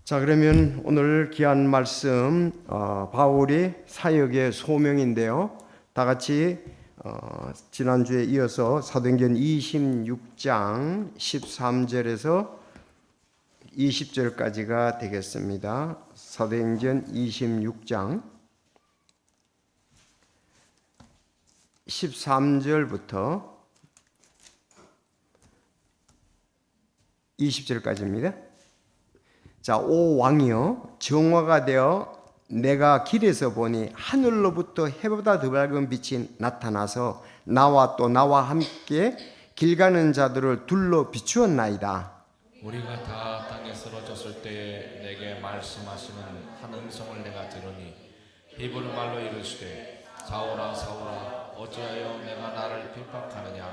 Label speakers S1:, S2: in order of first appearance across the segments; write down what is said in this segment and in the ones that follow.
S1: 자, 그러면 오늘 귀한 말씀 바울의 사역의 소명인데요. 다 같이 지난주에 이어서 사도행전 26장 13절에서 20절까지가 되겠습니다. 사도행전 26장 13절부터 20절까지입니다. 자, 오 왕이여, 정화가 되어 내가 길에서 보니 하늘로부터 해보다 더 밝은 빛이 나타나서 나와 또 나와 함께 길 가는 자들을 둘러 비추었나이다.
S2: 우리가 다 땅에 쓰러졌을 때에 내게 말씀하시는 한 음성을 내가 들으니 히브리 말로 이르시되 사울아 사울아 어찌하여 내가 나를 핍박하느냐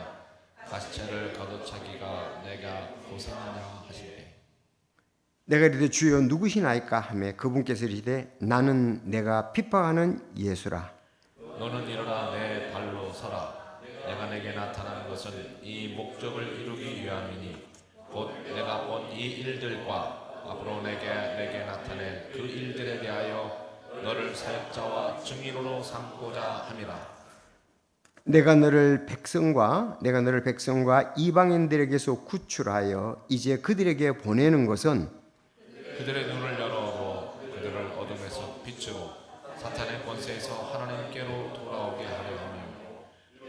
S2: 가시체를 가둬차기가 내가 고생하냐 하시되
S1: 내가 이르되 주여 누구시나이까 하매 그분께서 이르시되 나는 내가 핍박하는 예수라.
S2: 너는 일어나 내 발로 서라. 내가 내게 나타난 것은 이 목적을 이루기 위함이니 곧 내가 본 이 일들과 앞으로 내게 나타낼 그 일들에 대하여 너를 사역자와 증인으로 삼고자 함이라.
S1: 내가 너를 백성과 이방인들에게서 구출하여 이제 그들에게 보내는 것은
S2: 그들의 눈을 열어주어 그들을 어둠에서 비추고 사탄의 권세에서 하나님께로 돌아오게 하려 하며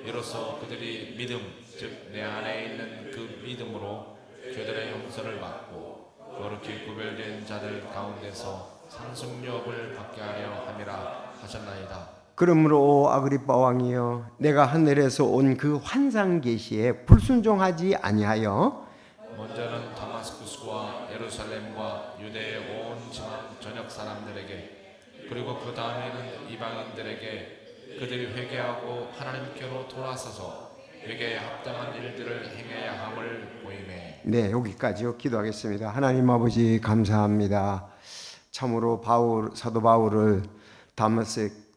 S2: 이로써 그들이 믿음 즉 내 안에 있는 그 믿음으로 죄들의 용서를 받고 거룩히 구별된 자들 가운데서 상속력을 받게 하려 함이라 하셨나이다.
S1: 그러므로 오 아그리빠 왕이여 내가 하늘에서 온 그 환상 계시에 불순종하지 아니하여
S2: 먼저는 다마스쿠스와 예루살렘과 유대의 온 지방 전역 사람들에게 그리고 그 다음에는 이방인들에게 그들이 회개하고 하나님께로 돌아서서 회개에 합당한 일들을 행해야 함을 보이매.
S1: 네, 여기까지요. 기도하겠습니다. 하나님 아버지 감사합니다. 참으로 사도 바울을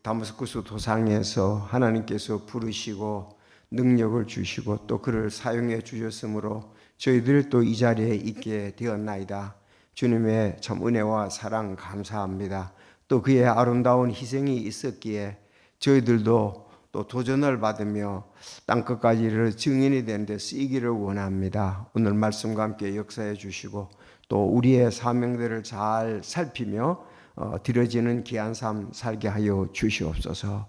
S1: 다마스쿠스 도상에서 하나님께서 부르시고 능력을 주시고 또 그를 사용해 주셨으므로 저희들 또 이 자리에 있게 되었나이다. 주님의 참 은혜와 사랑 감사합니다. 또 그의 아름다운 희생이 있었기에 저희들도 또 도전을 받으며 땅끝까지 이르러 증인이 되는 데 쓰이기를 원합니다. 오늘 말씀과 함께 역사해 주시고 또 우리의 사명들을 잘 살피며 드려지는 귀한 삶 살게 하여 주시옵소서.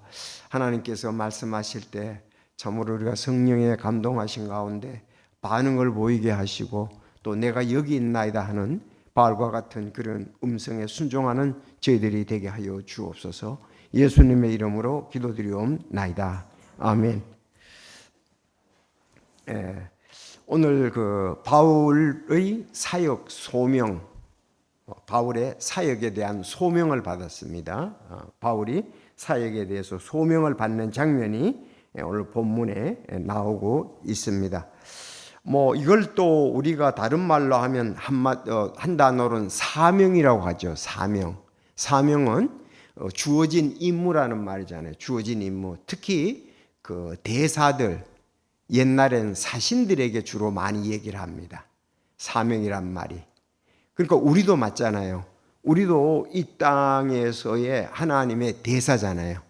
S1: 하나님께서 말씀하실 때 참으로 우리가 성령에 감동하신 가운데 반응을 보이게 하시고 또 내가 여기 있나이다 하는 바울과 같은 그런 음성에 순종하는 저희들이 되게 하여 주옵소서. 예수님의 이름으로 기도드리옵나이다. 아멘. 오늘 그 바울의 사역 소명, 바울의 사역에 대한 소명을 받았습니다. 바울이 사역에 대해서 소명을 받는 장면이 오늘 본문에 나오고 있습니다. 이걸 또 우리가 다른 말로 하면 한 단어로는 사명이라고 하죠. 사명은 주어진 임무라는 말이잖아요. 주어진 임무. 특히 그 대사들, 옛날엔 사신들에게 주로 많이 얘기를 합니다. 사명이란 말이. 그러니까 우리도 맞잖아요. 우리도 이 땅에서의 하나님의 대사잖아요.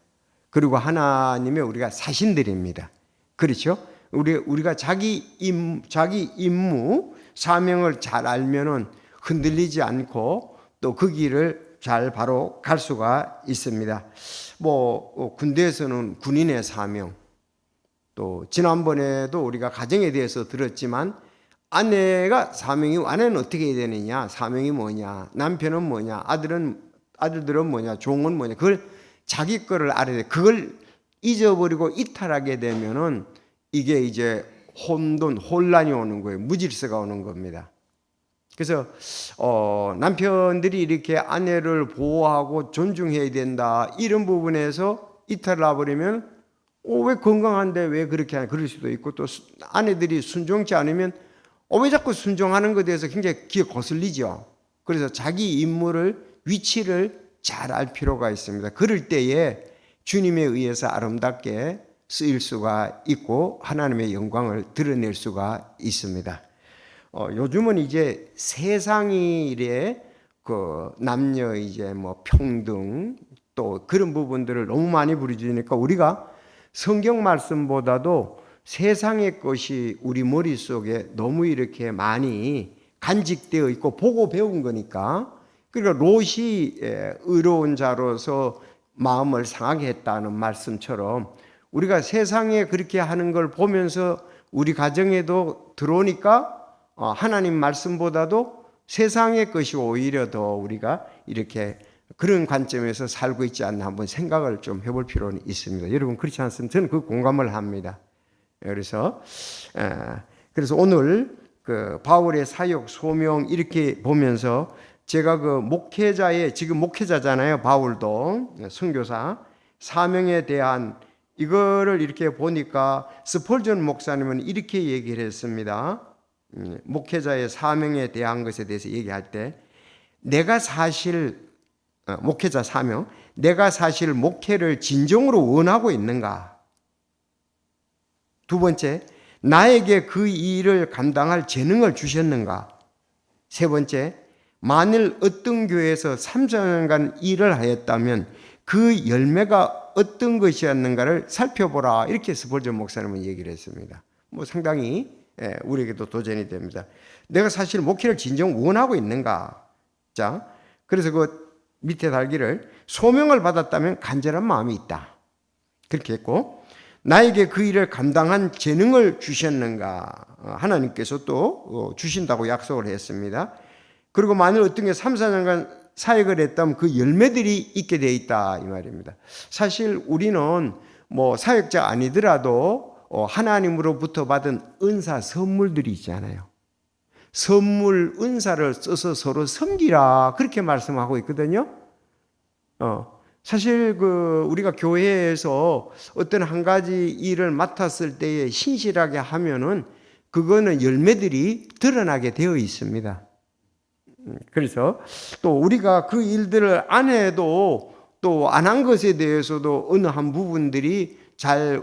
S1: 그리고 하나님의 우리가 사신들입니다. 그렇죠? 우리가 자기 임무, 사명을 잘 알면은 흔들리지 않고 또 그 길을 잘 바로 갈 수가 있습니다. 군대에서는 군인의 사명, 또 지난번에도 우리가 가정에 대해서 들었지만 아내가 아내는 어떻게 해야 되느냐, 사명이 뭐냐, 남편은 뭐냐, 아들들은 뭐냐, 종은 뭐냐, 그걸 자기 거를 알아야 돼. 그걸 잊어버리고 이탈하게 되면은 이게 이제 혼란이 오는 거예요. 무질서가 오는 겁니다. 그래서 남편들이 이렇게 아내를 보호하고 존중해야 된다 이런 부분에서 이탈을 놔버리면 왜 건강한데 왜 그렇게 하냐 그럴 수도 있고 또 아내들이 순종치 않으면 왜 자꾸 순종하는 것에 대해서 굉장히 귀에 거슬리죠. 그래서 자기 임무를 위치를 잘 알 필요가 있습니다. 그럴 때에 주님에 의해서 아름답게 쓰일 수가 있고 하나님의 영광을 드러낼 수가 있습니다. 요즘은 이제 세상이 이래 그 남녀 이제 뭐 평등 또 그런 부분들을 너무 많이 부르짖으니까 우리가 성경 말씀보다도 세상의 것이 우리 머릿속에 너무 이렇게 많이 간직되어 있고 보고 배운 거니까, 그러니까 롯이 의로운 자로서 마음을 상하게 했다는 말씀처럼 우리가 세상에 그렇게 하는 걸 보면서 우리 가정에도 들어오니까 하나님 말씀보다도 세상의 것이 오히려 더 우리가 이렇게 그런 관점에서 살고 있지 않나 한번 생각을 좀 해볼 필요는 있습니다. 여러분 그렇지 않습니까? 저는 그 공감을 합니다. 그래서 오늘 그 바울의 사역 소명 이렇게 보면서 제가 그 목회자의, 지금 목회자잖아요. 바울도 선교사 사명에 대한 이거를 이렇게 보니까 스펄전 목사님은 이렇게 얘기를 했습니다. 목회자의 사명에 대한 것에 대해서 얘기할 때 내가 사실 목회자 사명, 내가 사실 목회를 진정으로 원하고 있는가? 두 번째, 나에게 그 일을 감당할 재능을 주셨는가? 세 번째, 만일 어떤 교회에서 3, 4년간 일을 하였다면 그 열매가 어떤 것이었는가를 살펴보라. 이렇게 스펄전 목사님은 얘기를 했습니다. 뭐 상당히 우리에게도 도전이 됩니다. 내가 사실 목회를 진정 원하고 있는가? 자, 그래서 그 밑에 달기를 소명을 받았다면 간절한 마음이 있다. 그렇게 했고, 나에게 그 일을 감당한 재능을 주셨는가? 하나님께서 또 주신다고 약속을 했습니다. 그리고 만일 어떤 게 3, 4년간 사역을 했다면 그 열매들이 있게 돼 있다 이 말입니다. 사실 우리는 뭐 사역자 아니더라도 하나님으로부터 받은 은사 선물들이 있잖아요. 선물 은사를 써서 서로 섬기라 그렇게 말씀하고 있거든요. 사실 그 우리가 교회에서 어떤 한 가지 일을 맡았을 때에 신실하게 하면은 그거는 열매들이 드러나게 되어 있습니다. 그래서 또 우리가 그 일들을 안 해도 또 안 한 것에 대해서도 어느 한 부분들이 잘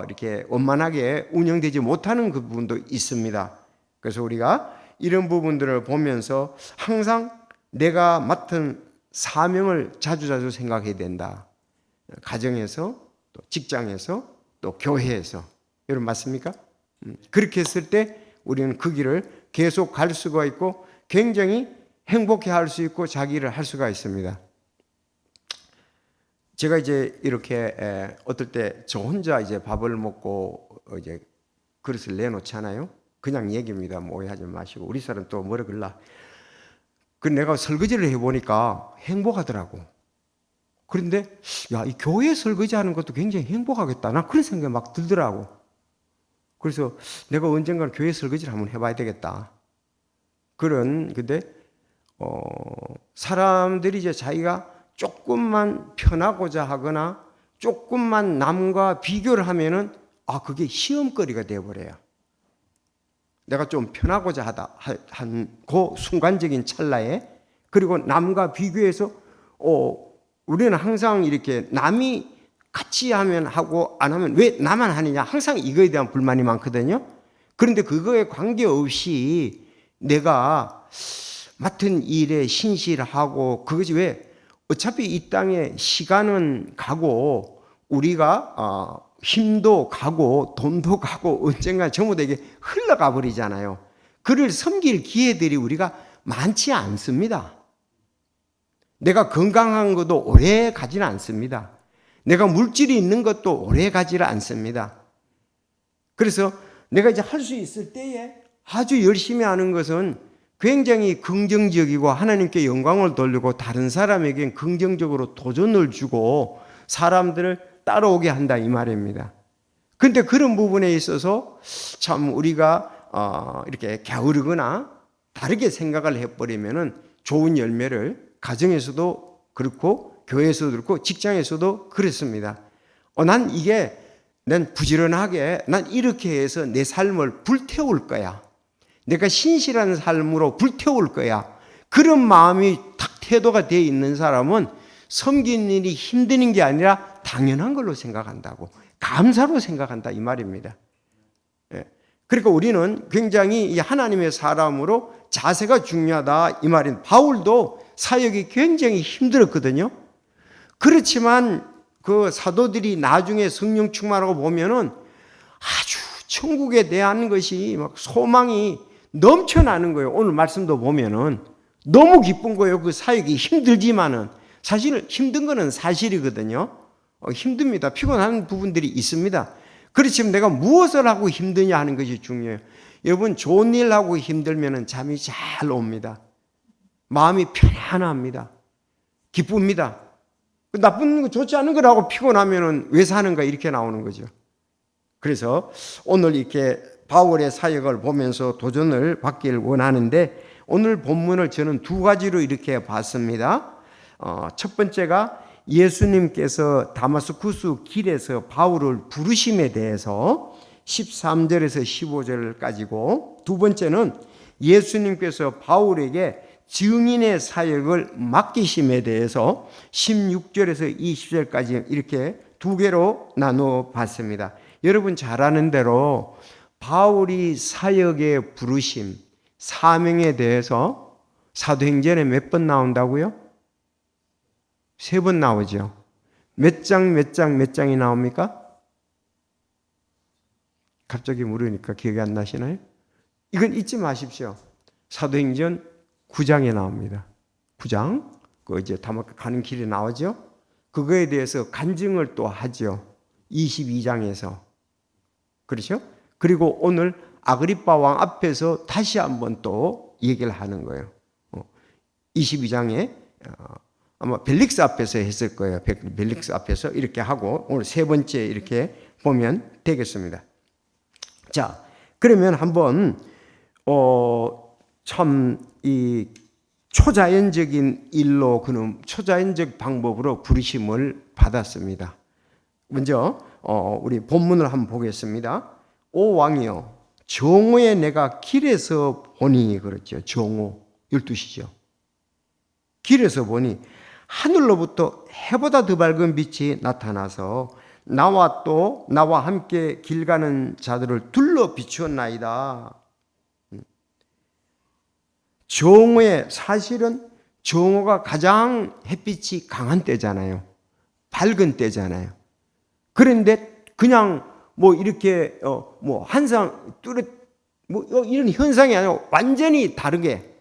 S1: 이렇게 원만하게 운영되지 못하는 그 부분도 있습니다. 그래서 우리가 이런 부분들을 보면서 항상 내가 맡은 사명을 자주자주 생각해야 된다. 가정에서 또 직장에서 또 교회에서. 여러분 맞습니까? 그렇게 했을 때 우리는 그 길을 계속 갈 수가 있고 굉장히 행복해 할 수 있고 자기 일을 할 수가 있습니다. 제가 이제 이렇게 어떨 때 저 혼자 이제 밥을 먹고 이제 그릇을 내놓잖아요. 그냥 얘기입니다. 뭐 오해하지 마시고. 우리 사람 또 뭐라 그럴라. 그 내가 설거지를 해보니까 행복하더라고. 그런데 야, 이 교회 설거지하는 것도 굉장히 행복하겠다. 나 그런 생각이 막 들더라고. 그래서 내가 언젠가 교회 설거지를 한번 해봐야 되겠다. 근데 사람들이 이제 자기가 조금만 편하고자 하거나 조금만 남과 비교를 하면은 그게 시험거리가 되어버려요. 내가 좀 편하고자 한 그 순간적인 찰나에, 그리고 남과 비교해서 우리는 항상 이렇게 남이 같이 하면 하고 안 하면 왜 나만 하느냐, 항상 이거에 대한 불만이 많거든요. 그런데 그거에 관계없이 내가 맡은 일에 신실하고, 그것이 왜 어차피 이 땅에 시간은 가고 우리가 힘도 가고 돈도 가고 언젠가 전부 다 이게 흘러가 버리잖아요. 그를 섬길 기회들이 우리가 많지 않습니다. 내가 건강한 것도 오래 가지는 않습니다. 내가 물질이 있는 것도 오래 가지를 않습니다. 그래서 내가 이제 할 수 있을 때에 아주 열심히 하는 것은 굉장히 긍정적이고 하나님께 영광을 돌리고 다른 사람에겐 긍정적으로 도전을 주고 사람들을 따라오게 한다 이 말입니다. 그런데 그런 부분에 있어서 참 우리가 이렇게 게으르거나 다르게 생각을 해버리면은 좋은 열매를 가정에서도 그렇고 교회에서도 그렇고 직장에서도 그렇습니다. 난 부지런하게 난 이렇게 해서 내 삶을 불태울 거야. 내가 신실한 삶으로 불태울 거야. 그런 마음이 탁 태도가 되어 있는 사람은 섬기는 일이 힘드는 게 아니라 당연한 걸로 생각한다고, 감사로 생각한다 이 말입니다. 그러니까 우리는 굉장히 하나님의 사람으로 자세가 중요하다 이 말입니다. 바울도 사역이 굉장히 힘들었거든요. 그렇지만 그 사도들이 나중에 성령 충만하고 보면은 아주 천국에 대한 것이 막 소망이 넘쳐나는 거예요. 오늘 말씀도 보면은 너무 기쁜 거예요. 그 사역이 힘들지만은 사실 힘든 거는 사실이거든요. 힘듭니다. 피곤한 부분들이 있습니다. 그렇지만 내가 무엇을 하고 힘드냐 하는 것이 중요해요. 여러분, 좋은 일 하고 힘들면은 잠이 잘 옵니다. 마음이 편안합니다. 기쁩니다. 나쁜 거 좋지 않은 거라고 피곤하면은 왜 사는가 이렇게 나오는 거죠. 그래서 오늘 이렇게 바울의 사역을 보면서 도전을 받기를 원하는데 오늘 본문을 저는 두 가지로 이렇게 봤습니다. 첫 번째가 예수님께서 다마스쿠스 길에서 바울을 부르심에 대해서 13절에서 15절까지고, 두 번째는 예수님께서 바울에게 증인의 사역을 맡기심에 대해서 16절에서 20절까지 이렇게 두 개로 나누어 봤습니다. 여러분 잘 아는 대로 바울이 사역의 부르심, 사명에 대해서 사도행전에 몇 번 나온다고요? 3번 나오죠. 몇 장이 나옵니까? 갑자기 물으니까 기억이 안 나시나요? 이건 잊지 마십시오. 사도행전 9장에 나옵니다. 9장. 그 이제 다마스커스 가는 길에 나오죠. 그거에 대해서 간증을 또 하죠. 22장에서. 그렇죠? 그리고 오늘 아그리빠 왕 앞에서 다시 한번 또 얘기를 하는 거예요. 22장에 아마 벨릭스 앞에서 했을 거예요. 벨릭스 앞에서 이렇게 하고 오늘 세 번째 이렇게 보면 되겠습니다. 자, 그러면 한번 참 이 초자연적인 일로 그는 초자연적 방법으로 부르심을 받았습니다. 먼저 우리 본문을 한번 보겠습니다. 오 왕이여, 정오에 내가 길에서 보니, 그렇죠. 정오 12시죠. 길에서 보니 하늘로부터 해보다 더 밝은 빛이 나타나서 나와 함께 길 가는 자들을 둘러 비추었나이다. 정오에, 사실은 정오가 가장 햇빛이 강한 때잖아요. 밝은 때잖아요. 그런데 그냥 뭐 이렇게 뭐 한상 뚜렷 뭐 이런 현상이 아니고 완전히 다르게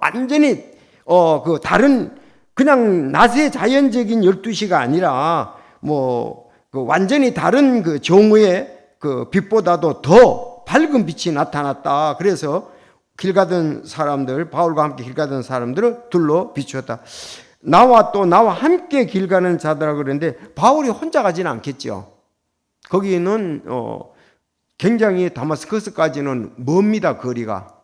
S1: 완전히 그 다른 그냥 낮의 자연적인 12시가 아니라 뭐 그 완전히 다른 그 정오의 그 빛보다도 더 밝은 빛이 나타났다. 그래서 길 가던 사람들, 바울과 함께 길 가던 사람들을 둘러 비추었다. 나와 함께 길 가는 자들아 그러는데 바울이 혼자 가지는 않겠죠. 거기는 굉장히 다마스커스까지는 멉니다, 거리가.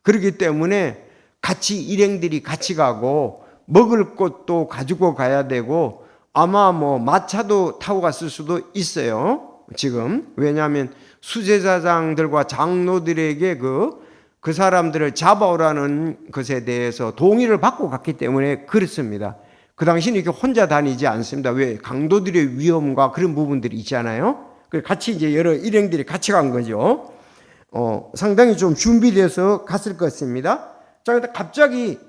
S1: 그렇기 때문에 같이 일행들이 같이 가고 먹을 것도 가지고 가야 되고 아마 뭐 마차도 타고 갔을 수도 있어요. 지금 왜냐하면 수제사장들과 장로들에게 그 사람들을 잡아오라는 것에 대해서 동의를 받고 갔기 때문에 그렇습니다. 그 당시는 이렇게 혼자 다니지 않습니다. 왜? 강도들의 위험과 그런 부분들이 있잖아요. 같이 이제 여러 일행들이 같이 간 거죠. 상당히 좀 준비돼서 갔을 것입니다. 자, 근데 갑자기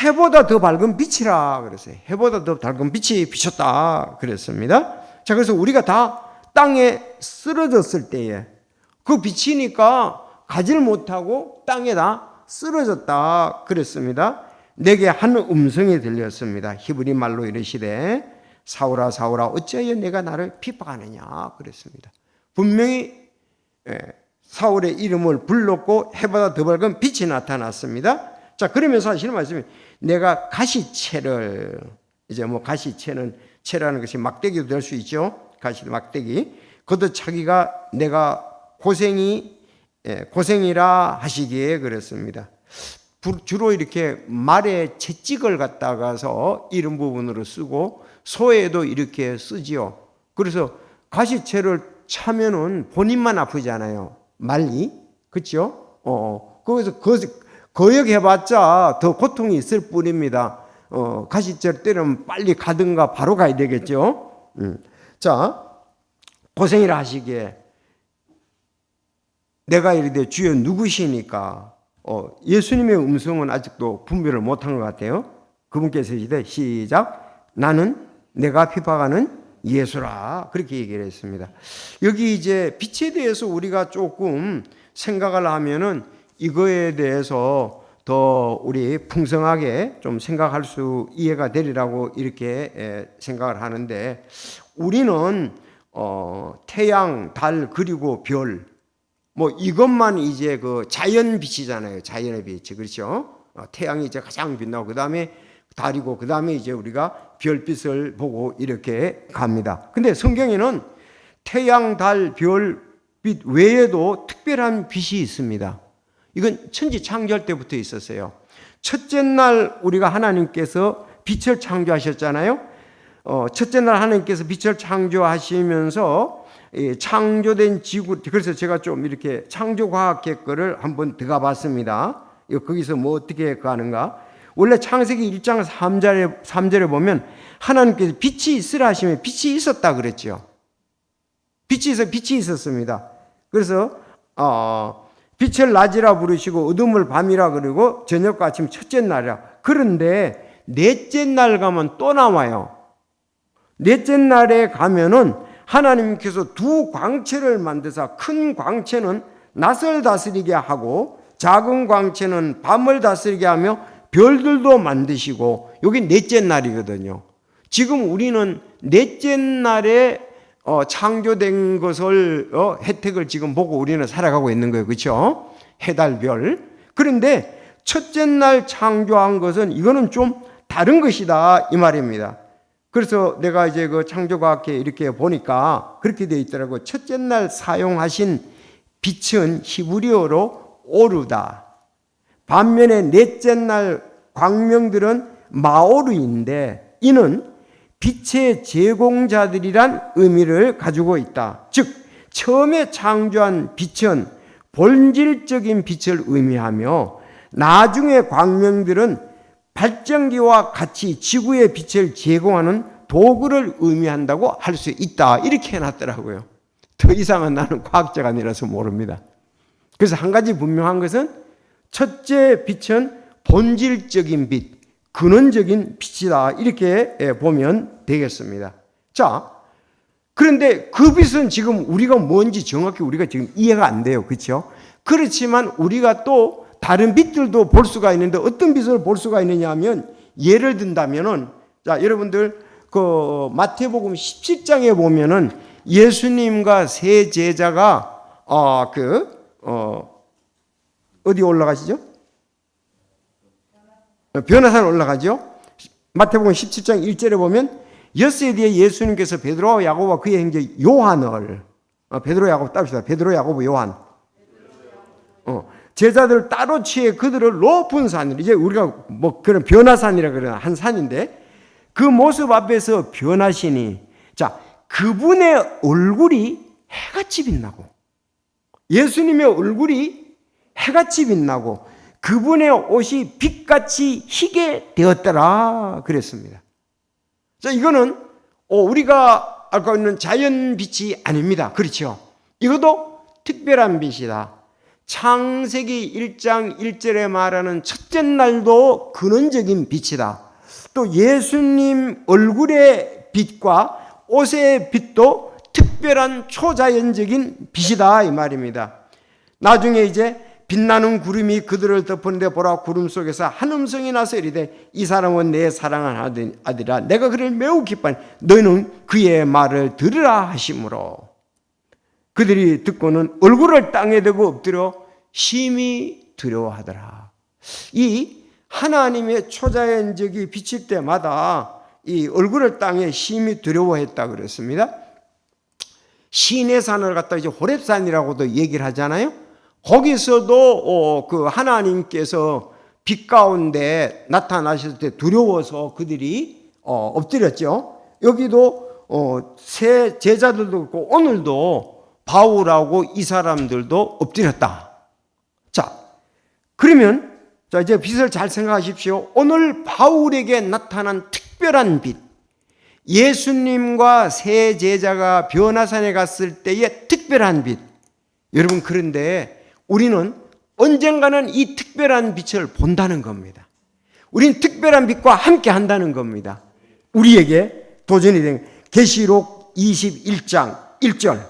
S1: 해보다 더 밝은 빛이라 그랬어요. 해보다 더 밝은 빛이 비쳤다 그랬습니다. 자, 그래서 우리가 다 땅에 쓰러졌을 때에 그 빛이니까 가지를 못하고 땅에다 쓰러졌다 그랬습니다. 내게 한 음성이 들렸습니다. 히브리 말로 이르시되 사울아 사울아 어찌하여 내가 나를 핍박하느냐 그랬습니다. 분명히 사울의 이름을 불렀고 해보다 더 밝은 빛이 나타났습니다. 자, 그러면서 하시는 말씀이 내가 가시채를, 이제 뭐 가시채는 채라는 것이 막대기도 될 수 있죠. 가시 막대기. 그것도 자기가 내가 고생이라 하시기에 그랬습니다. 주로 이렇게 말의 채찍을 갖다가서 이런 부분으로 쓰고 소에도 이렇게 쓰지요. 그래서 가시채를 차면은 본인만 아프잖아요. 말이. 그렇죠? 거기서 거역해봤자 더 고통이 있을 뿐입니다. 가시채를 때리면 빨리 가든가 바로 가야 되겠죠. 자, 고생이라 하시기에 내가 이르되 주여 누구시니까 예수님의 음성은 아직도 분별을 못한 것 같아요. 그분께서 이제 시작, 나는 내가 핍박하는 예수라, 그렇게 얘기를 했습니다. 여기 이제 빛에 대해서 우리가 조금 생각을 하면은 이거에 대해서 더 우리 풍성하게 좀 생각할 수 이해가 되리라고 이렇게 생각을 하는데, 우리는 태양, 달, 그리고 별, 뭐 이것만 이제 그 자연 빛이잖아요. 자연의 빛이, 그렇죠? 태양이 이제 가장 빛나고, 그 다음에 달이고, 그 다음에 이제 우리가 별빛을 보고 이렇게 갑니다. 근데 성경에는 태양, 달, 별빛 외에도 특별한 빛이 있습니다. 이건 천지 창조할 때부터 있었어요. 첫째 날 우리가 하나님께서 빛을 창조하셨잖아요. 첫째 날 하나님께서 빛을 창조하시면서 창조된 지구, 그래서 제가 좀 이렇게 창조과학계 거를 한번 들어가 봤습니다. 거기서 뭐 어떻게 가는가? 원래 창세기 1장 3절에 보면 하나님께서 빛이 있으라 하시면 빛이 있었다 그랬죠. 빛이 있었습니다. 그래서 빛을 낮이라 부르시고 어둠을 밤이라 그러고 저녁과 아침 첫째 날이라. 그런데 넷째 날 가면 또 나와요. 넷째 날에 가면은 하나님께서 두 광채를 만드사 큰 광채는 낮을 다스리게 하고 작은 광채는 밤을 다스리게 하며 별들도 만드시고, 여기 넷째 날이거든요. 지금 우리는 넷째 날에 창조된 것을 혜택을 지금 보고 우리는 살아가고 있는 거예요. 그렇죠? 해달 별. 그런데 첫째 날 창조한 것은 이거는 좀 다른 것이다 이 말입니다. 그래서 내가 이제 그 창조과학회 이렇게 보니까 그렇게 되어 있더라고요. 첫째 날 사용하신 빛은 히브리어로 오르다. 반면에 넷째 날 광명들은 마오르인데, 이는 빛의 제공자들이란 의미를 가지고 있다. 즉 처음에 창조한 빛은 본질적인 빛을 의미하며, 나중에 광명들은 발전기와 같이 지구의 빛을 제공하는 도구를 의미한다고 할 수 있다. 이렇게 해놨더라고요. 더 이상은 나는 과학자가 아니라서 모릅니다. 그래서 한 가지 분명한 것은, 첫째 빛은 본질적인 빛, 근원적인 빛이다, 이렇게 보면 되겠습니다. 자, 그런데 그 빛은 지금 우리가 뭔지 정확히 우리가 지금 이해가 안 돼요. 그렇죠? 그렇지만 우리가 또 다른 빛들도 볼 수가 있는데, 어떤 빛을 볼 수가 있느냐 하면, 예를 든다면은, 자, 여러분들 그 마태복음 17장에 보면은 예수님과 세 제자가 어디 올라가시죠? 변화산 올라가죠. 마태복음 17장 1절에 보면 엿새 뒤에 예수님께서 베드로와 야고보와 그의 형제 요한을, 베드로 야고보 따릅시다. 베드로 야고보 요한, 제자들 따로 취해 그들을 높은 산으로, 이제 우리가 뭐 그런 변화산이라 그러는 한 산인데, 그 모습 앞에서 변하시니, 자, 그분의 얼굴이 해같이 빛나고, 예수님의 얼굴이 해같이 빛나고, 그분의 옷이 빛같이 희게 되었더라 그랬습니다. 자, 이거는 우리가 알고 있는 자연 빛이 아닙니다. 그렇죠? 이것도 특별한 빛이다. 창세기 1장 1절에 말하는 첫째 날도 근원적인 빛이다. 또 예수님 얼굴의 빛과 옷의 빛도 특별한 초자연적인 빛이다 이 말입니다. 나중에 이제 빛나는 구름이 그들을 덮었는데 보라, 구름 속에서 한 음성이 나서 이르되 이 사람은 내 사랑하는 아들이라, 내가 그를 매우 기뻐하니 너희는 그의 말을 들으라 하시므로, 그들이 듣고는 얼굴을 땅에 대고 엎드려 심히 두려워하더라. 이 하나님의 초자연적이 비칠 때마다 이 얼굴을 땅에 심히 두려워했다 그랬습니다. 시내 산을 갖다 이제 호렙산이라고도 얘기를 하잖아요. 거기서도 그 하나님께서 빛 가운데 나타나실 때 두려워서 그들이 엎드렸죠. 여기도 새 제자들도 있고 오늘도 바울하고 이 사람들도 엎드렸다. 자, 그러면 자, 이제 빛을 잘 생각하십시오. 오늘 바울에게 나타난 특별한 빛, 예수님과 세 제자가 변화산에 갔을 때의 특별한 빛. 여러분, 그런데 우리는 언젠가는 이 특별한 빛을 본다는 겁니다. 우린 특별한 빛과 함께 한다는 겁니다. 우리에게 도전이 된 계시록 21장 1절.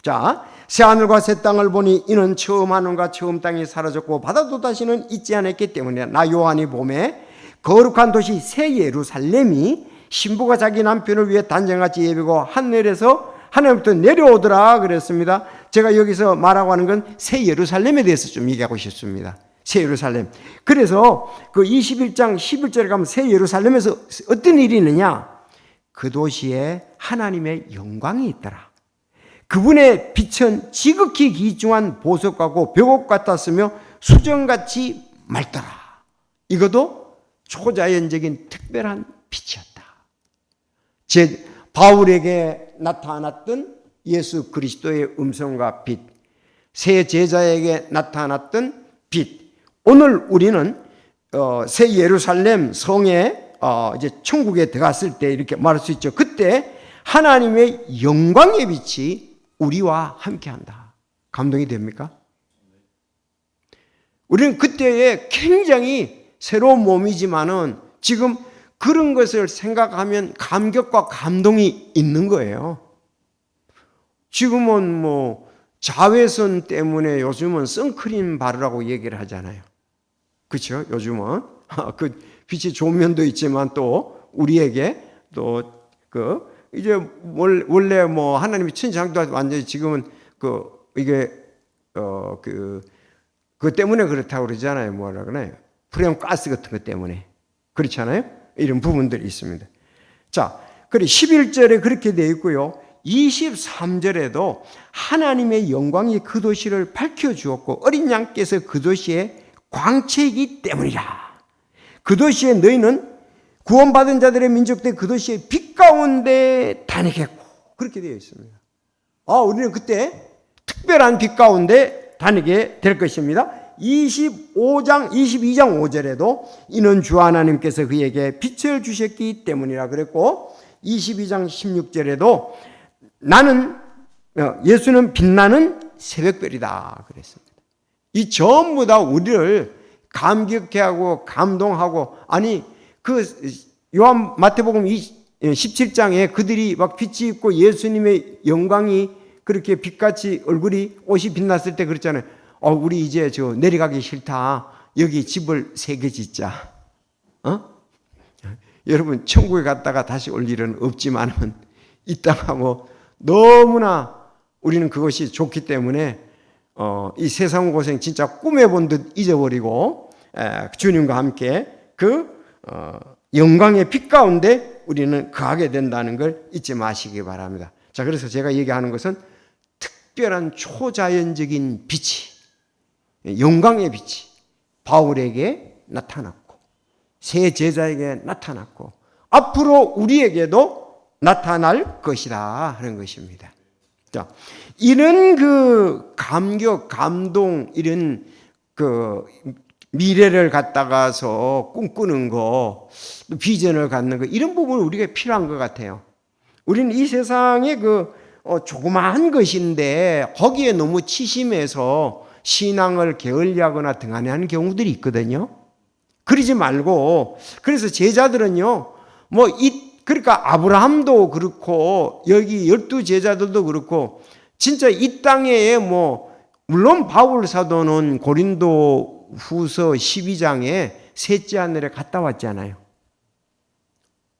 S1: 자, 새하늘과 새 땅을 보니 이는 처음 하늘과 처음 땅이 사라졌고 바다도 다시는 있지 않았기 때문에 나 요한이 봄에 거룩한 도시 새 예루살렘이 신부가 자기 남편을 위해 단장같이 예비고 하늘에서 하늘부터 내려오더라 그랬습니다. 제가 여기서 말하고 하는 건 새 예루살렘에 대해서 좀 얘기하고 싶습니다. 새 예루살렘. 그래서 그 21장 11절에 가면 새 예루살렘에서 어떤 일이 있느냐? 그 도시에 하나님의 영광이 있더라. 그분의 빛은 지극히 귀중한 보석 같고 벽옥 같았으며 수정같이 맑더라. 이것도 초자연적인 특별한 빛이었다. 바울에게 나타났던 예수 그리스도의 음성과 빛, 새 제자에게 나타났던 빛. 오늘 우리는 새 예루살렘 성에 이제 천국에 들어갔을 때 이렇게 말할 수 있죠. 그때 하나님의 영광의 빛이 우리와 함께한다. 감동이 됩니까? 우리는 그때에 굉장히 새로운 몸이지만은 지금 그런 것을 생각하면 감격과 감동이 있는 거예요. 지금은 뭐 자외선 때문에 요즘은 선크림 바르라고 얘기를 하잖아요. 그렇죠? 요즘은 그 빛이 좋은 면도 있지만 또 우리에게 또 이제 원래 뭐 하나님이 천지창조도 완전히 지금은 이게 그 때문에 그렇다고 그러잖아요. 뭐라 그러나요? 프레온 가스 같은 것 때문에 그렇잖아요. 이런 부분들이 있습니다. 자, 그리고 11절에 그렇게 되어 있고요. 23절에도 하나님의 영광이 그 도시를 밝혀주었고 어린 양께서 그 도시의 광채이기 때문이라. 그 도시에 너희는 구원받은 자들의 민족들 그 도시의 빛 가운데 다니겠고 그렇게 되어 있습니다. 우리는 그때 특별한 빛 가운데 다니게 될 것입니다. 22장 5절에도 이는 주 하나님께서 그에게 빛을 주셨기 때문이라 그랬고 22장 16절에도 예수는 빛나는 새벽별이다 그랬습니다. 이 전부 다 우리를 감격해 하고 감동하고 요한 마태복음 17장에 그들이 막 빛이 있고 예수님의 영광이 그렇게 빛같이 옷이 빛났을 때 그랬잖아요. 우리 이제 내려가기 싫다. 여기 집을 3개 짓자. 여러분 천국에 갔다가 다시 올 일은 없지만은 이 땅하고 너무나 우리는 그것이 좋기 때문에 이 세상 고생 진짜 꿈에 본 듯 잊어버리고 주님과 함께 영광의 빛 가운데 우리는 거하게 된다는 걸 잊지 마시기 바랍니다. 자, 그래서 제가 얘기하는 것은 특별한 초자연적인 빛이 영광의 빛이 바울에게 나타났고 새 제자에게 나타났고 앞으로 우리에게도 나타날 것이다 하는 것입니다. 자, 이런 감격, 감동, 이런 미래를 갖다가서 꿈꾸는 거, 비전을 갖는 거, 이런 부분은 우리가 필요한 것 같아요. 우리는 이 세상에 조그마한 것인데 거기에 너무 치심해서 신앙을 게을리하거나 등한해하는 경우들이 있거든요. 그러지 말고, 그래서 제자들은요, 그러니까 아브라함도 그렇고, 여기 12제자들도 그렇고, 진짜 이 땅에 물론 바울 사도는 고린도 후서 12장에 셋째 하늘에 갔다 왔잖아요.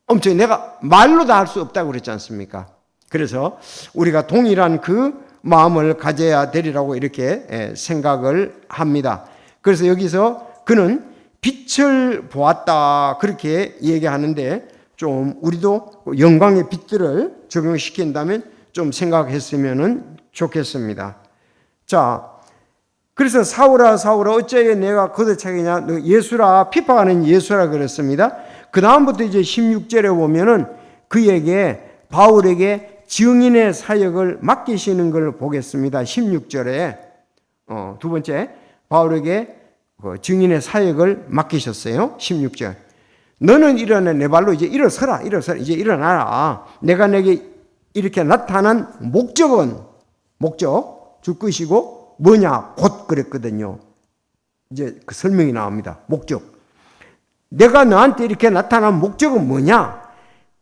S1: 엄청 내가 말로 다 할 수 없다고 그랬지 않습니까? 그래서 우리가 동일한 그 마음을 가져야 되리라고 이렇게 생각을 합니다. 그래서 여기서 그는 빛을 보았다 그렇게 얘기하는데 좀 우리도 영광의 빛들을 적용시킨다면 좀 생각했으면 좋겠습니다. 자, 그래서 사울아 어찌하여 내가 걷어차기냐 너 예수라 핍박하는 예수라 그랬습니다. 그 다음부터 이제 16절에 보면은 그에게 바울에게 증인의 사역을 맡기시는 걸 보겠습니다. 16절에 두 번째 바울에게 증인의 사역을 맡기셨어요. 16절 너는 일어나 내 발로 이제 일어서라 이제 일어나라. 내가 내게 이렇게 나타난 목적 줄 것이고 뭐냐 곧 그랬거든요. 이제 그 설명이 나옵니다. 목적. 내가 너한테 이렇게 나타난 목적은 뭐냐?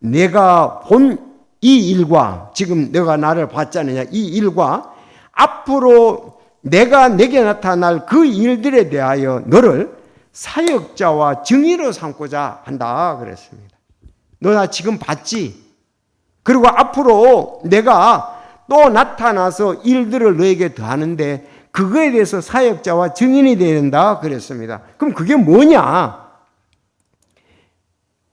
S1: 내가 본 이 일과, 지금 너가 나를 봤잖느냐, 이 일과 앞으로 내가 내게 나타날 그 일들에 대하여 너를 사역자와 증인으로 삼고자 한다 그랬습니다. 너 나 지금 봤지? 그리고 앞으로 내가 또 나타나서 일들을 너에게 더하는데 그거에 대해서 사역자와 증인이 되어야 된다 그랬습니다. 그럼 그게 뭐냐?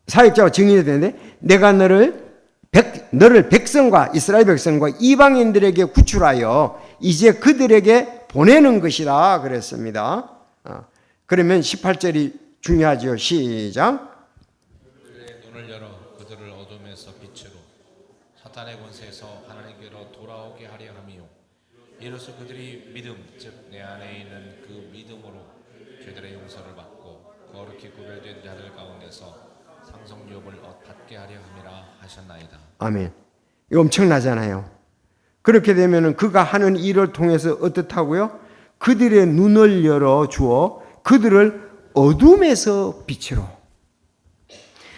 S1: 사역자와 증인이 되는데 내가 너를 백성과 이스라엘 백성과 이방인들에게 구출하여 이제 그들에게 보내는 것이다 그랬습니다. 그러면 18절이 중요하죠. 시작.
S2: 그들의 눈을 열어 그들을 어둠에서 빛으로 사탄의 권세에서 하나님께로 돌아오게 하려 함이요 이로써 그들이 믿음 즉 내 안에 있는 그 믿음으로 죄들의 용서를 받고 거룩히 구별된 자들 가운데서 상속욕을 받게 하려 함이라 하셨나이다.
S1: 아멘. 이거 엄청나잖아요. 그렇게 되면은 그가 하는 일을 통해서 어떻다고요? 그들의 눈을 열어 주어 그들을 어둠에서 빛으로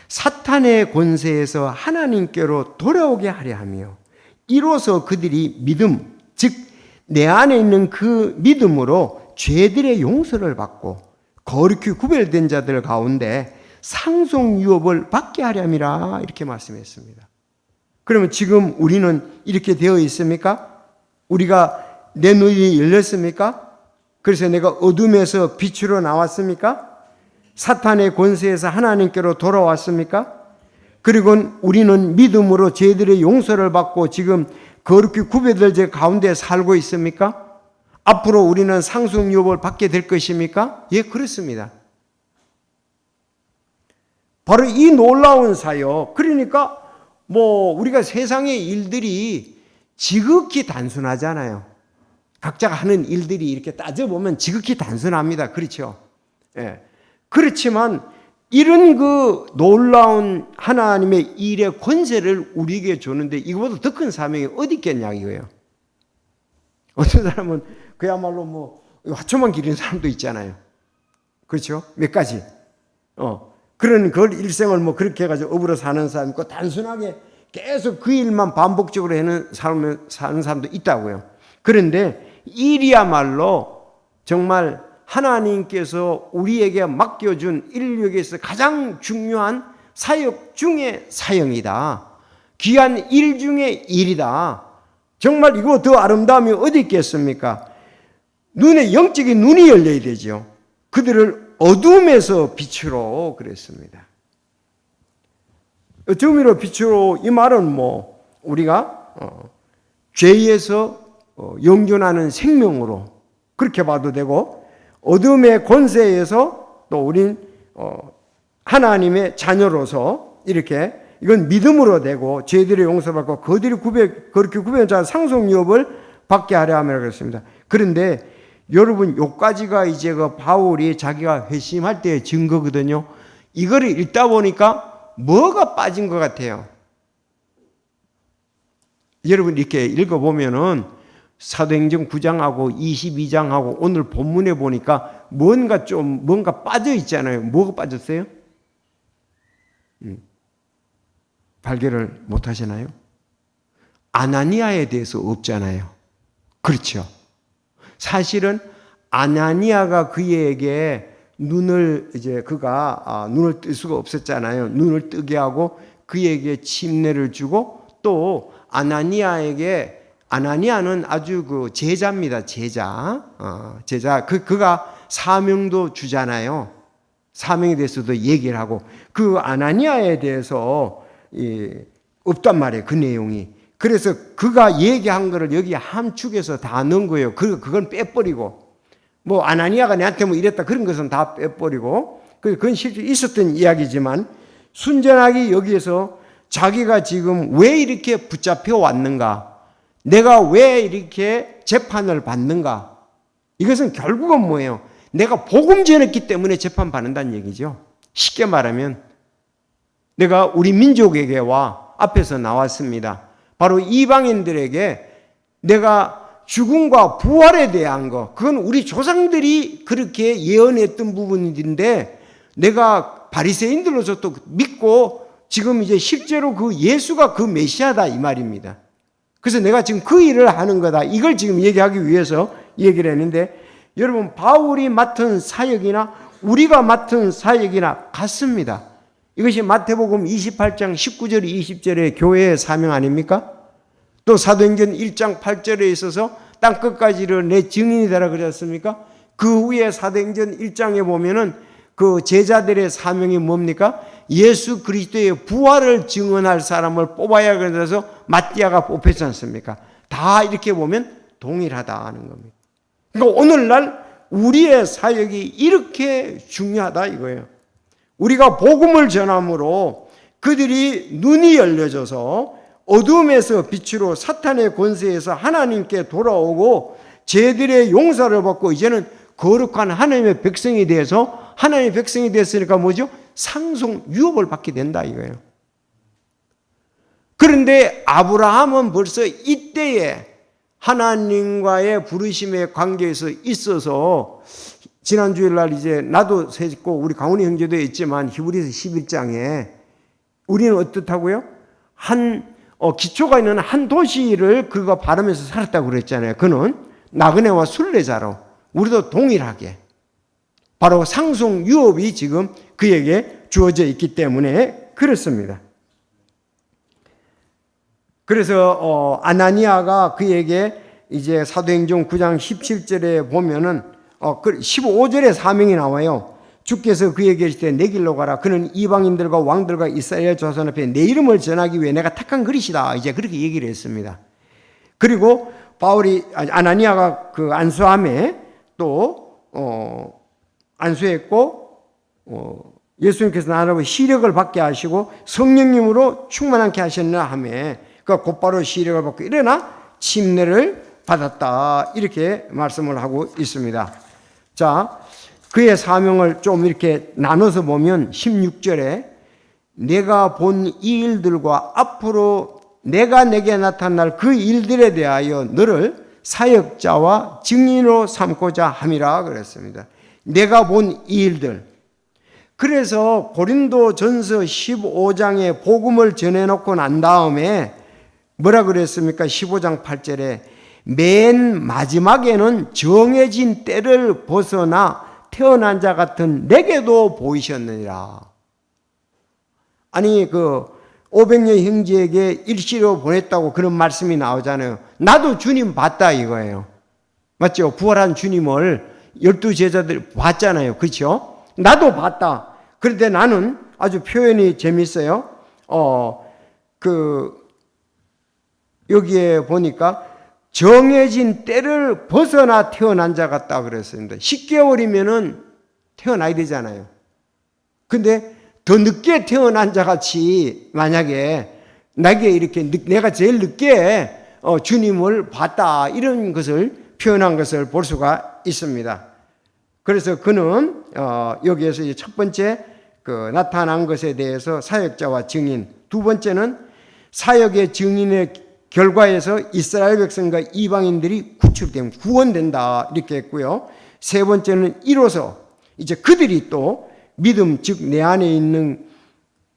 S1: 사탄의 권세에서 하나님께로 돌아오게 하려 하며 이로써 그들이 믿음 즉 내 안에 있는 그 믿음으로 죄들의 용서를 받고 거룩히 구별된 자들 가운데 상속 유업을 받게 하려 함이라 이렇게 말씀했습니다. 그러면 지금 우리는 이렇게 되어 있습니까? 우리가 내 눈이 열렸습니까? 그래서 내가 어둠에서 빛으로 나왔습니까? 사탄의 권세에서 하나님께로 돌아왔습니까? 그리고 우리는 믿음으로 죄들의 용서를 받고 지금 거룩히 구별될 제 가운데 살고 있습니까? 앞으로 우리는 상속 유업을 받게 될 것입니까? 예, 그렇습니다. 바로 이 놀라운 사역. 그러니까 우리가 세상의 일들이 지극히 단순하잖아요. 각자가 하는 일들이 이렇게 따져보면 지극히 단순합니다. 그렇죠? 예. 그렇지만 이런 그 놀라운 하나님의 일의 권세를 우리에게 주는데 이거보다 더 큰 사명이 어디 있겠냐 이거예요. 어떤 사람은 그야말로 화초만 기르는 사람도 있잖아요. 그렇죠? 몇 가지. 그런 그 일생을 그렇게 해가지고 업으로 사는 사람 있고 단순하게 계속 그 일만 반복적으로 사는 사람도 있다고요. 그런데 일이야말로 정말 하나님께서 우리에게 맡겨준 인류에게서 가장 중요한 사역 중의 사역이다. 귀한 일 중의 일이다. 정말 이거 더 아름다움이 어디 있겠습니까? 눈에 영적인 눈이 열려야 되죠. 그들을 어둠에서 빛으로 그랬습니다. 어둠으로 빛으로 이 말은 우리가 죄에서 영존하는 생명으로 그렇게 봐도 되고 어둠의 권세에서 또 우린 하나님의 자녀로서 이렇게 이건 믿음으로 되고 죄들의 용서받고 그렇게 구별자 상속유업을 받게 하려 함이라고 했습니다. 그런데 여러분 요까지가 이제 그 바울이 자기가 회심할 때의 증거거든요. 이거를 읽다 보니까 뭐가 빠진 것 같아요. 여러분 이렇게 읽어보면은 사도행전 9장하고 22장하고 오늘 본문에 보니까 뭔가 빠져 있잖아요. 뭐가 빠졌어요? 발견을 못 하시나요? 아나니아에 대해서 없잖아요. 그렇죠. 사실은 아나니아가 그에게 그가 눈을 뜰 수가 없었잖아요. 눈을 뜨게 하고 그에게 침례를 주고 또 아나니아는 아주 그 제자입니다. 제자. 그가 사명도 주잖아요. 사명에 대해서도 얘기를 하고 그 아나니아에 대해서 없단 말이에요. 그 내용이. 그래서 그가 얘기한 거를 여기 함축해서 다 넣은 거예요. 그건 빼버리고 아나니아가 내한테 이랬다 그런 것은 다 빼버리고 그건 실제 있었던 이야기지만 순전하게 여기에서 자기가 지금 왜 이렇게 붙잡혀 왔는가? 내가 왜 이렇게 재판을 받는가? 이것은 결국은 뭐예요? 내가 복음 전했기 때문에 재판받는다는 얘기죠. 쉽게 말하면 내가 우리 민족에게와 앞에서 나왔습니다. 바로 이방인들에게 내가 죽음과 부활에 대한 거, 그건 우리 조상들이 그렇게 예언했던 부분인데 내가 바리새인들로서 또 믿고 지금 이제 실제로 그 예수가 그 메시아다 이 말입니다. 그래서 내가 지금 그 일을 하는 거다. 이걸 지금 얘기하기 위해서 얘기를 했는데, 여러분 바울이 맡은 사역이나 우리가 맡은 사역이나 같습니다. 이것이 마태복음 28장 19절 20절의 교회의 사명 아닙니까? 또 사도행전 1장 8절에 있어서 땅끝까지를 내 증인이 되라 그랬습니까? 그 후에 사도행전 1장에 보면은 그 제자들의 사명이 뭡니까? 예수 그리스도의 부활을 증언할 사람을 뽑아야 그래서 마띠아가 뽑혔지 않습니까? 다 이렇게 보면 동일하다 하는 겁니다. 그러니까 오늘날 우리의 사역이 이렇게 중요하다 이거예요. 우리가 복음을 전함으로 그들이 눈이 열려져서 어둠에서 빛으로 사탄의 권세에서 하나님께 돌아오고 죄들의 용서를 받고 이제는 거룩한 하나님의 백성이 돼서, 하나님의 백성이 됐으니까 뭐죠? 상속 유업을 받게 된다 이거예요. 그런데 아브라함은 벌써 이때에 하나님과의 부르심의 관계에서 있어서, 지난 주일날 이제 나도 세고 우리 강훈이 형제도 있지만 히브리서 11장에 우리는 어떻다고요? 기초가 있는 한 도시를 그가 바라면서 살았다고 그랬잖아요. 그는 나그네와 순례자로 우리도 동일하게 바로 상속 유업이 지금 그에게 주어져 있기 때문에 그렇습니다. 그래서 아나니아가 그에게 이제 사도행전 9장 17절에 보면은 15절에 사명이 나와요. 주께서 그에게 이르시되 내 길로 가라. 그는 이방인들과 왕들과 이스라엘 자손 앞에 내 이름을 전하기 위해 내가 택한 그릇이다. 이제 그렇게 얘기를 했습니다. 그리고 아나니아가 그 안수함에 또 안수했고 예수님께서 나라고 시력을 받게 하시고 성령님으로 충만하게 하셨나 하며 그 곧바로 시력을 받고 일어나 침례를 받았다. 이렇게 말씀을 하고 있습니다. 자, 그의 사명을 좀 이렇게 나눠서 보면 16절에 내가 본 이 일들과 앞으로 내가 내게 나타날 그 일들에 대하여 너를 사역자와 증인으로 삼고자 함이라 그랬습니다. 내가 본 이 일들. 그래서 고린도전서 15장에 복음을 전해놓고 난 다음에 뭐라 그랬습니까? 15장 8절에 맨 마지막에는 정해진 때를 벗어나 태어난 자 같은 내게도 보이셨느니라. 아니 500년 형제에게 일시로 보냈다고 그런 말씀이 나오잖아요. 나도 주님 봤다 이거예요. 맞죠? 부활한 주님을 12제자들이 봤잖아요. 그렇죠? 나도 봤다. 그런데 나는 아주 표현이 재밌어요. 여기에 보니까 정해진 때를 벗어나 태어난 자 같다 그랬습니다. 10개월이면은 태어나야 되잖아요. 근데 더 늦게 태어난 자 같이 만약에 나에게 이렇게 내가 제일 늦게 주님을 봤다 이런 것을 표현한 것을 볼 수가 있습니다. 그래서 그는 여기에서 이제 첫 번째 나타난 것에 대해서 사역자와 증인, 두 번째는 사역의 증인의 결과에서 이스라엘 백성과 이방인들이 구출되면 구원된다 이렇게 했고요. 세 번째는 이로써 이제 그들이 또 믿음, 즉 내 안에 있는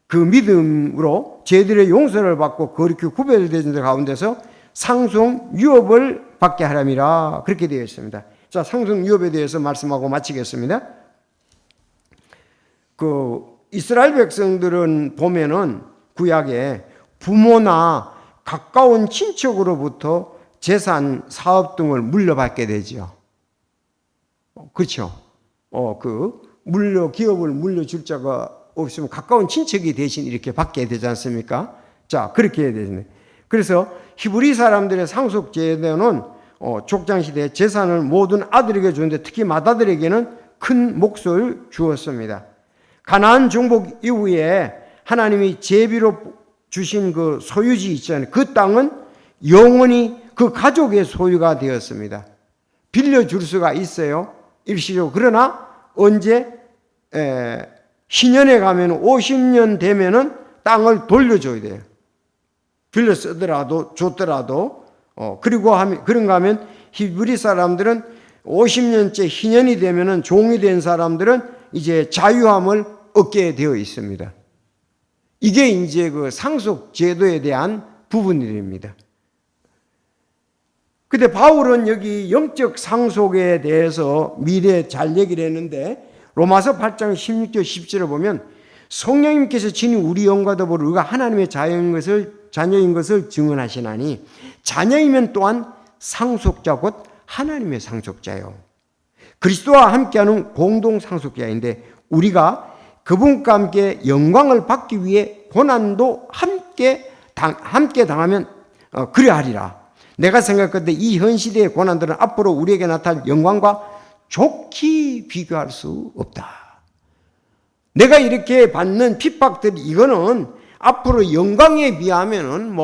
S1: 그 믿음으로 죄들의 용서를 받고 거룩히 구별되는 가운데서 상속 유업을 받게 하람이라 그렇게 되어 있습니다. 자, 상속 유업에 대해서 말씀하고 마치겠습니다. 이스라엘 백성들은 보면은 구약에 부모나 가까운 친척으로부터 재산, 사업 등을 물려받게 되죠. 그렇죠. 기업을 물려줄 자가 없으면 가까운 친척이 대신 이렇게 받게 되지 않습니까? 자, 그렇게 해야 되네. 그래서 히브리 사람들의 상속 제도는 족장 시대에 재산을 모든 아들에게 주는데 특히 맏아들에게는 큰 몫을 주었습니다. 가나안 정복 이후에 하나님이 제비로 주신 그 소유지 있잖아요. 그 땅은 영원히 그 가족의 소유가 되었습니다. 빌려줄 수가 있어요. 일시적으로. 그러나 언제 신년에 가면 50년 되면은 땅을 돌려줘야 돼요. 빌려 쓰더라도 줬더라도 그리고 그런가 하면 히브리 사람들은 50년째 희년이 되면은 종이 된 사람들은 이제 자유함을 얻게 되어 있습니다. 이게 이제 그 상속 제도에 대한 부분들입니다. 근데 바울은 여기 영적 상속에 대해서 미래에 잘 얘기를 했는데 로마서 8장 16절 17절을 보면 성령님께서 친히 우리 영과 더불어 우리가 하나님의 자녀인 것을 증언하시나니 자녀이면 또한 상속자 곧 하나님의 상속자요. 그리스도와 함께하는 공동 상속자인데 우리가 그분과 함께 영광을 받기 위해 고난도 함께 당하면 그리하리라. 내가 생각할 때 이 현 시대의 고난들은 앞으로 우리에게 나타날 영광과 좋게 비교할 수 없다. 내가 이렇게 받는 핍박들 이거는 앞으로 영광에 비하면은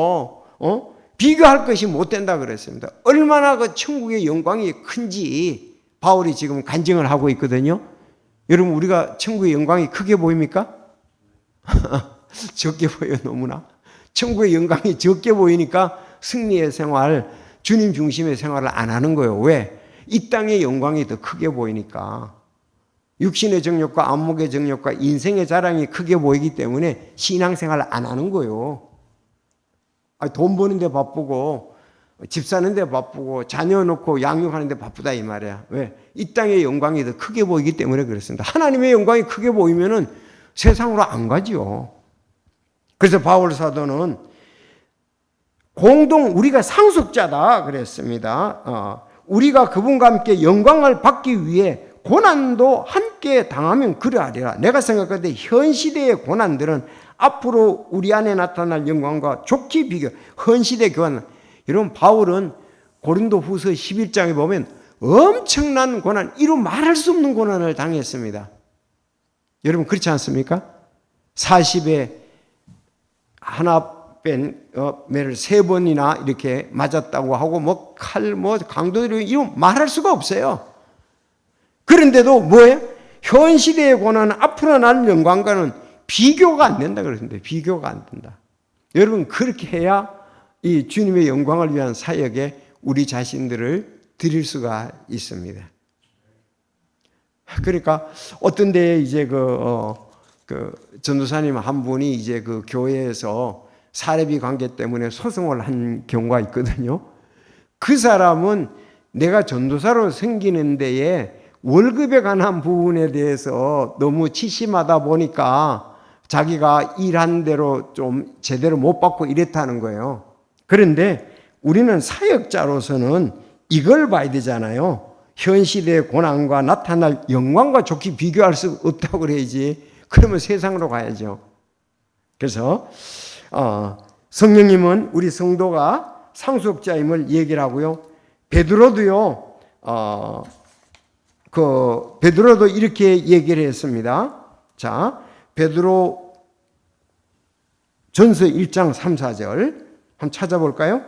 S1: 비교할 것이 못 된다 그랬습니다. 얼마나 그 천국의 영광이 큰지 바울이 지금 간증을 하고 있거든요. 여러분 우리가 천국의 영광이 크게 보입니까? 적게 보여요. 너무나 천국의 영광이 적게 보이니까 승리의 생활, 주님 중심의 생활을 안 하는 거예요. 왜? 이 땅의 영광이 더 크게 보이니까. 육신의 정욕과 안목의 정욕과 인생의 자랑이 크게 보이기 때문에 신앙생활을 안 하는 거예요. 돈 버는 데 바쁘고 집 사는 데 바쁘고 자녀 놓고 양육하는 데 바쁘다 이 말이야. 왜? 이 땅의 영광이 더 크게 보이기 때문에 그렇습니다. 하나님의 영광이 크게 보이면은 세상으로 안 가지요. 그래서 바울 사도는 우리가 상속자다 그랬습니다. 우리가 그분과 함께 영광을 받기 위해 고난도 함께 당하면 그러하리라. 내가 생각할 때 현 시대의 고난들은 앞으로 우리 안에 나타날 영광과 좋게 비교. 현 시대 고난. 여러분 바울은 고린도 후서 11장에 보면 엄청난 고난, 이루 말할 수 없는 고난을 당했습니다. 여러분 그렇지 않습니까? 40에 하나 뺀 매를 3번이나 이렇게 맞았다고 하고 칼 강도들이 이런 말할 수가 없어요. 그런데도 뭐예요? 현 시대의 고난은 앞으로 날 영광과는 비교가 안 된다 그러는데 비교가 안 된다. 여러분 그렇게 해야 이 주님의 영광을 위한 사역에 우리 자신들을 드릴 수가 있습니다. 그러니까 어떤 데에 이제 그 전도사님 한 분이 이제 그 교회에서 사례비 관계 때문에 소송을 한 경우가 있거든요. 그 사람은 내가 전도사로 생기는 데에 월급에 관한 부분에 대해서 너무 치심하다 보니까 자기가 일한 대로 좀 제대로 못 받고 이랬다는 거예요. 그런데 우리는 사역자로서는 이걸 봐야 되잖아요. 현 시대의 고난과 나타날 영광과 좋게 비교할 수 없다고 그래야지. 그러면 세상으로 가야죠. 그래서 성령님은 우리 성도가 상속자임을 얘기를 하고요. 베드로도요. 베드로도 이렇게 얘기를 했습니다. 자, 베드로 전서 1장 3, 4절 한번 찾아볼까요?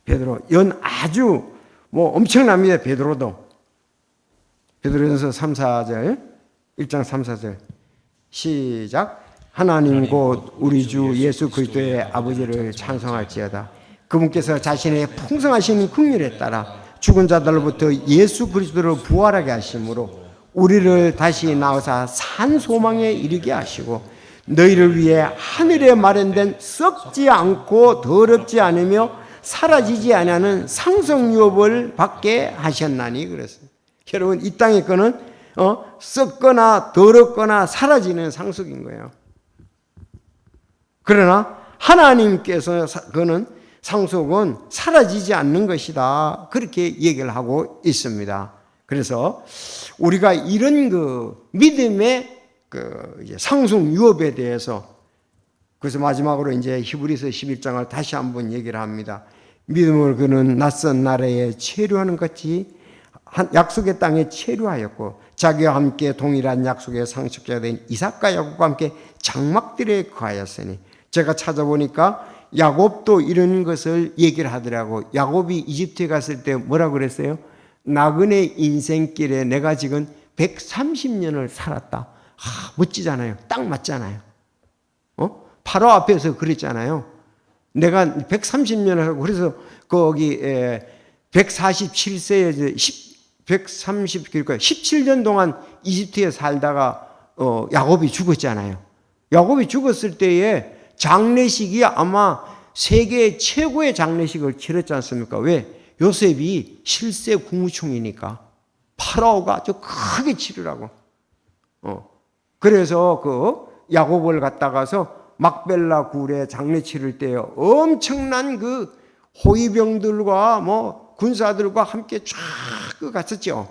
S1: 베드로 아주 엄청납니다. 베드로도 베드로전서 3, 4절 1장 3, 4절 시작. 하나님 곧 우리 주 예수 그리스도의 아버지를 찬송할지어다. 그분께서 자신의 풍성하신 긍휼에 따라 죽은 자들로부터 예수 그리스도를 부활하게 하심으로 우리를 다시 낳으사 산 소망에 이르게 하시고 너희를 위해 하늘에 마련된 썩지 않고 더럽지 않으며 사라지지 아니하는 상속 유업을 받게 하셨나니 그랬어요. 여러분 이 땅의 거는 썩거나 더럽거나 사라지는 상속인 거예요. 그러나 하나님께서 그는 상속은 사라지지 않는 것이다. 그렇게 얘기를 하고 있습니다. 그래서 우리가 이런 믿음의 상속 유업에 대해서 그래서 마지막으로 이제 히브리서 11장을 다시 한번 얘기를 합니다. 믿음을 그는 낯선 나라에 체류하는 같이 약속의 땅에 체류하였고 자기와 함께 동일한 약속의 상속자가 된 이삭과 야곱과 함께 장막들에 거하였으니 제가 찾아보니까 야곱도 이런 것을 얘기를 하더라고. 야곱이 이집트에 갔을 때 뭐라고 그랬어요? 나그네 인생길에 내가 지금 130년을 살았다. 멋지잖아요. 딱 맞잖아요. 바로 앞에서 그랬잖아요. 내가 130년을 하고 그래서 거기 147세에 17년 동안 이집트에 살다가 야곱이 죽었잖아요. 야곱이 죽었을 때에 장례식이 아마 세계 최고의 장례식을 치렀지 않습니까? 왜? 요셉이 실세 국무총리니까 파라오가 아주 크게 치르라고. 그래서 그 야곱을 갖다가서 막벨라 굴에 장례 치를 때에 엄청난 그 호위병들과 뭐 군사들과 함께 쫙 갔었죠.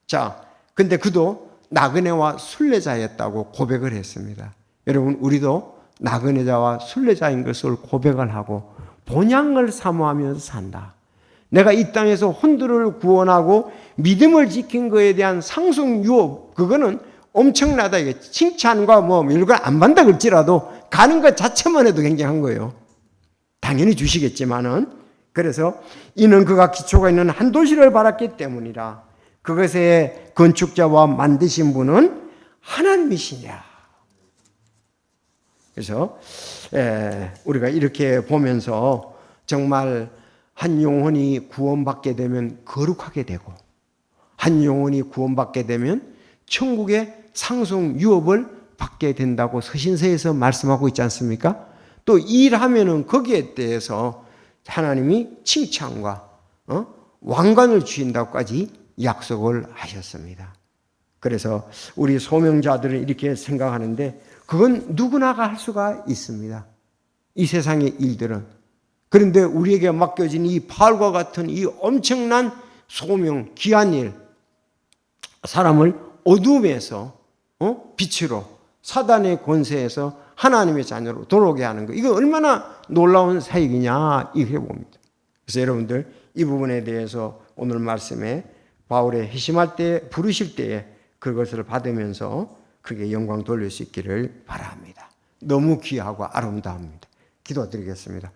S1: 자, 근데 그도 나그네와 순례자였다고 고백을 했습니다. 여러분, 우리도 나그네자와 순례자인 것을 고백을 하고 본향을 사모하면서 산다. 내가 이 땅에서 혼들을 구원하고 믿음을 지킨 것에 대한 상속 유업, 그거는 엄청나다. 이게 칭찬과 뭐 이런 걸 안 받는다 그럴지라도 가는 것 자체만 해도 굉장한 거예요. 당연히 주시겠지만은. 그래서 이는 그가 기초가 있는 한 도시를 바랐기 때문이라. 그것의 건축자와 만드신 분은 하나님이시냐. 그래서 우리가 이렇게 보면서 정말 한 영혼이 구원받게 되면 거룩하게 되고, 한 영혼이 구원받게 되면 천국의 상속 유업을 받게 된다고 서신서에서 말씀하고 있지 않습니까? 또 일하면은 거기에 대해서 하나님이 칭찬과 왕관을 주신다고까지 약속을 하셨습니다. 그래서 우리 소명자들은 이렇게 생각하는데 그건 누구나가 할 수가 있습니다. 이 세상의 일들은. 그런데 우리에게 맡겨진 이 바울과 같은 이 엄청난 소명, 귀한 일, 사람을 어둠에서 빛으로, 사단의 권세에서 하나님의 자녀로 돌아오게 하는 거, 이거 얼마나 놀라운 사역이냐 이렇게 봅니다. 그래서 여러분들 이 부분에 대해서 오늘 말씀에 바울의 회심할 때, 부르실 때에 그것을 받으면서 그게 영광 돌릴 수 있기를 바랍니다. 너무 귀하고 아름다웁니다. 기도드리겠습니다.